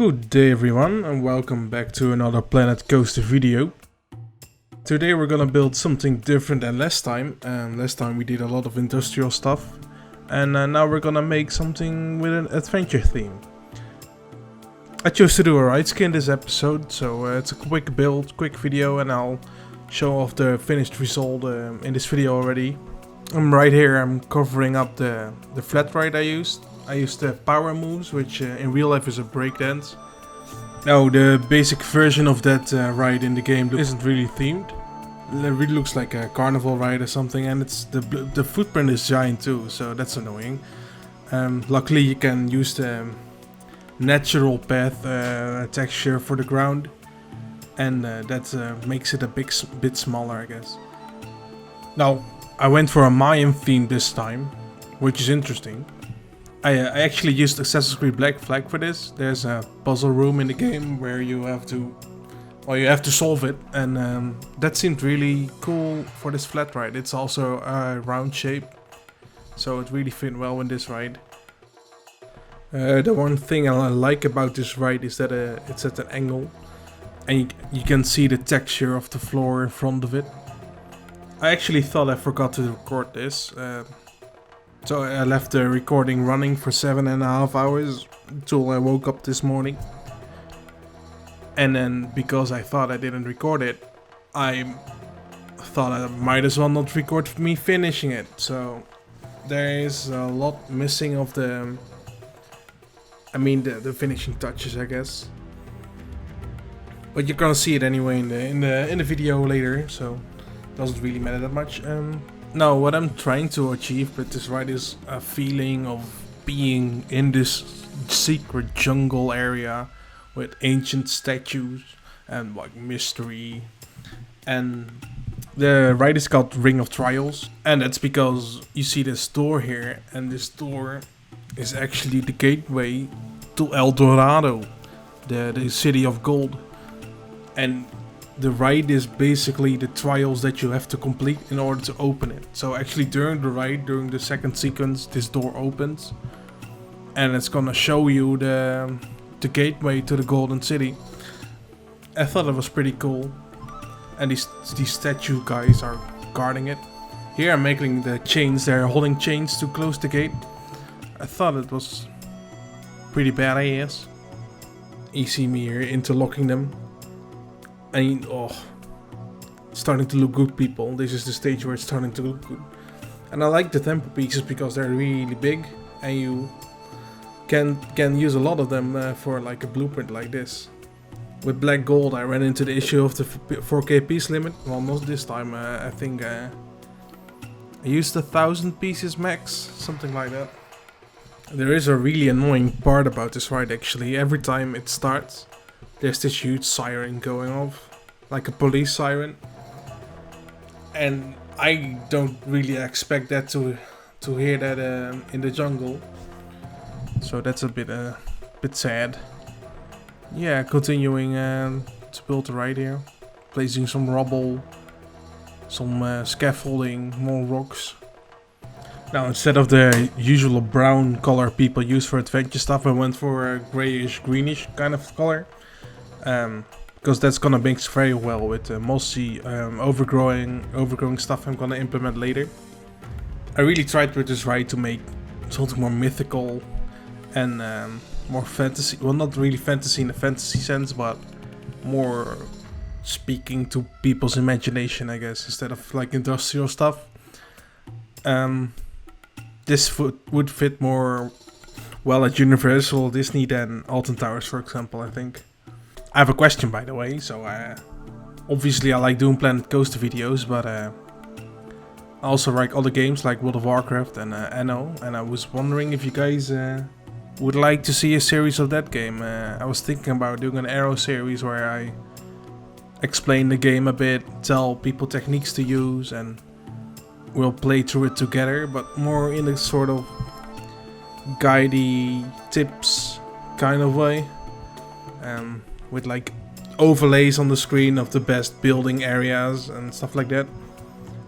Good day everyone, and welcome back to another Planet Coaster video. Today we're gonna build something different than last time. Last time we did a lot of industrial stuff, and now we're gonna make something with an adventure theme. I chose to do a ride skin this episode, so it's a quick build, quick video, and I'll show off the finished result in this video already. Right here I'm covering up the Flatride I used. I used the power moves, which in real life is a breakdance. Now the basic version of that ride in the game isn't really themed. It really looks like a carnival ride or something, and it's the footprint is giant too, so that's annoying. Luckily you can use the natural path texture for the ground, and that makes it a bit smaller, I guess. Now I went for a Mayan theme this time, which is interesting. I actually used Assassin's Creed Black Flag for this. There's a puzzle room in the game where you have to solve it, and that seemed really cool for this flat ride. It's also a round shape, so it really fit well in this ride. The one thing I like about this ride is that it's at an angle, and you can see the texture of the floor in front of it. I actually thought I forgot to record this. So I left the recording running for 7.5 hours until I woke up this morning. And then because I thought I didn't record it, I thought I might as well not record me finishing it. So there is a lot missing of the finishing touches, I guess. But you're gonna see it anyway in the video later, so it doesn't really matter that much. Now, what I'm trying to achieve with this ride is a feeling of being in this secret jungle area with ancient statues and like mystery. And the ride is called Ring of Trials, and that's because you see this door here, and this door is actually the gateway to El Dorado, the city of gold. And the ride is basically the trials that you have to complete in order to open it. So actually during the ride, during the second sequence, this door opens, and it's gonna show you the gateway to the Golden City. I thought it was pretty cool, and these statue guys are guarding it. Here I'm making the chains, they're holding chains to close the gate. I thought it was pretty badass. You see me here interlocking them. And it's starting to look good, people. This is the stage where it's starting to look good. And I like the tempo pieces because they're really big, and you can use a lot of them for like a blueprint like this. With Black Gold I ran into the issue of the 4K piece limit. Well, not this time. I think I used 1,000 pieces max, something like that. There is a really annoying part about this ride actually. Every time it starts, there's this huge siren going off, like a police siren, and I don't really expect that to hear that in the jungle. So that's a bit sad. Yeah, continuing to build the ride here, placing some rubble, some scaffolding, more rocks. Now instead of the usual brown color people use for adventure stuff, I went for a grayish greenish kind of color. Because that's gonna mix very well with the mossy overgrowing stuff I'm gonna implement later. I really tried with this ride to make something more mythical and more fantasy. Well, not really fantasy in the fantasy sense, but more speaking to people's imagination, I guess, instead of like industrial stuff. This would fit more well at Universal Disney than Alton Towers, for example, I think. I have a question, by the way. So obviously I like doing Planet Coaster videos, but I also like other games like World of Warcraft and Anno, and I was wondering if you guys would like to see a series of that game. I was thinking about doing an Arrow series where I explain the game a bit, tell people techniques to use, and we'll play through it together, but more in a sort of guidey tips kind of way. With like overlays on the screen of the best building areas and stuff like that.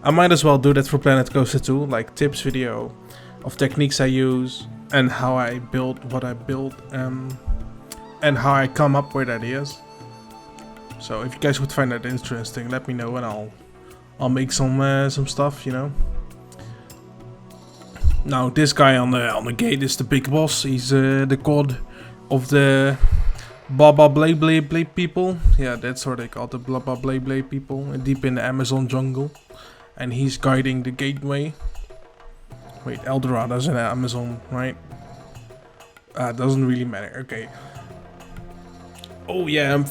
I might as well do that for Planet Coaster 2, like tips video of techniques I use and how I build what I built. and how I come up with ideas. So if you guys would find that interesting, let me know and I'll make some stuff, you know. Now this guy on the gate is the big boss. He's the god of the blah blah blah blah blah people. Yeah, that's what they call the blah blah blah blah people, deep in the Amazon jungle. And he's guiding the gateway. Wait, El Dorado's in Amazon, right? Doesn't really matter. Okay. Oh yeah, I'm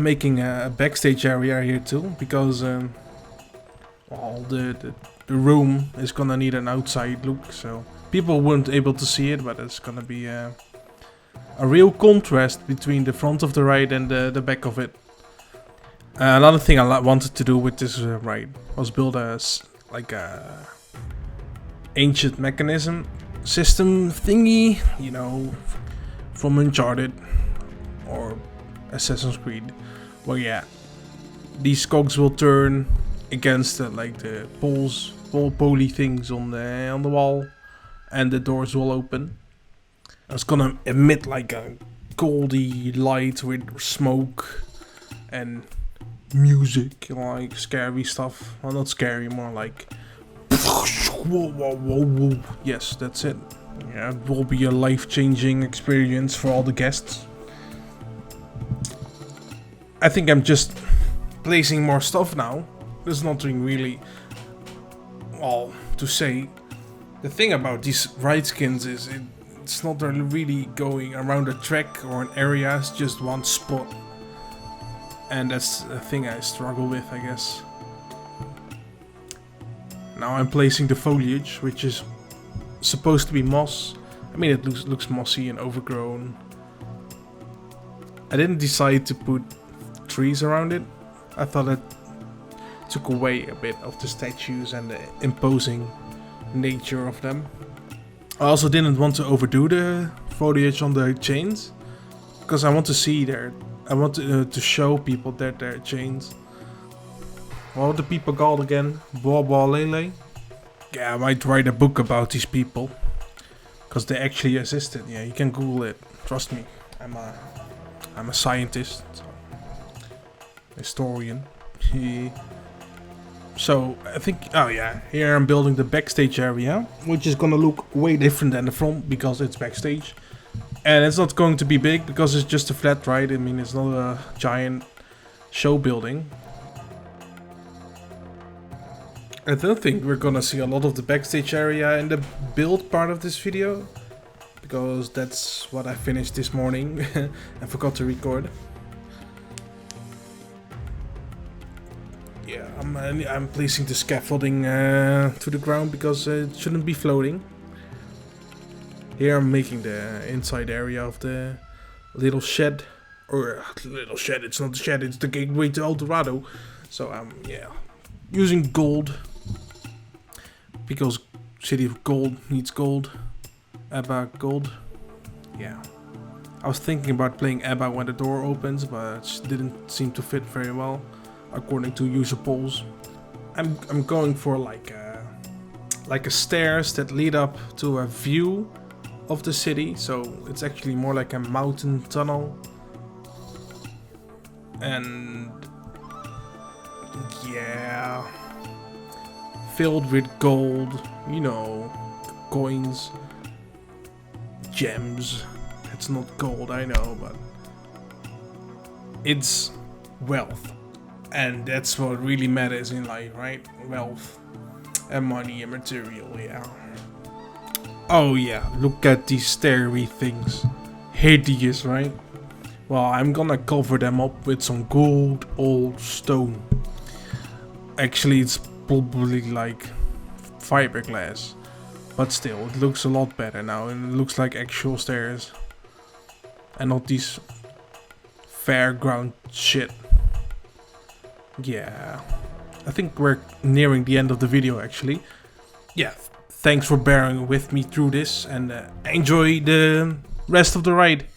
making a backstage area here too, because well, the room is gonna need an outside look, so people weren't able to see it, but it's gonna be a real contrast between the front of the ride and the back of it. Another thing I wanted to do with this ride was build a ancient mechanism system thingy, you know, from Uncharted or Assassin's Creed, where yeah, these cogs will turn against the poly things on the wall, and the doors will open. It's gonna emit like a goldy light with smoke and music, like scary stuff. Well, not scary, more like whoa, whoa, whoa, whoa. Yes, that's it. Yeah, it will be a life-changing experience for all the guests. I think I'm just placing more stuff now. There's nothing really, well, to say. The thing about these ride skins is it's not really going around a track or an area, it's just one spot. And that's the thing I struggle with, I guess. Now I'm placing the foliage, which is supposed to be moss. I mean, it looks mossy and overgrown. I didn't decide to put trees around it. I thought it took away a bit of the statues and the imposing nature of them. I also didn't want to overdo the foliage on the chains, because I want to see I want to show people that they're chains. What are the people called again? Boa Lele? Yeah, I might write a book about these people, because they actually existed. Yeah, you can Google it. Trust me, I'm a scientist, historian. So I think, oh yeah, here I'm building the backstage area, which is gonna look way different than the front because it's backstage. And it's not going to be big because it's just a flat ride. I mean, it's not a giant show building. I don't think we're gonna see a lot of the backstage area in the build part of this video, because that's what I finished this morning and forgot to record. Yeah, I'm placing the scaffolding to the ground because it shouldn't be floating. Here I'm making the inside area of the little shed, or little shed. It's not the shed; it's the gateway to El Dorado. So yeah, using gold, because City of Gold needs gold. Abba gold. Yeah. I was thinking about playing Abba when the door opens, but it didn't seem to fit very well, according to user polls. I'm going for like a stairs that lead up to a view of the city, so it's actually more like a mountain tunnel. And yeah, filled with gold, you know, coins, gems. It's not gold, I know, but it's wealth. And that's what really matters in life, right? Wealth and money and material, yeah. Oh yeah, look at these starry things. Hideous, right? Well, I'm gonna cover them up with some gold old stone. Actually, it's probably like fiberglass, but still, it looks a lot better now, and it looks like actual stairs and not these fairground shit. Yeah, I think we're nearing the end of the video actually. Yeah, thanks for bearing with me through this, and enjoy the rest of the ride.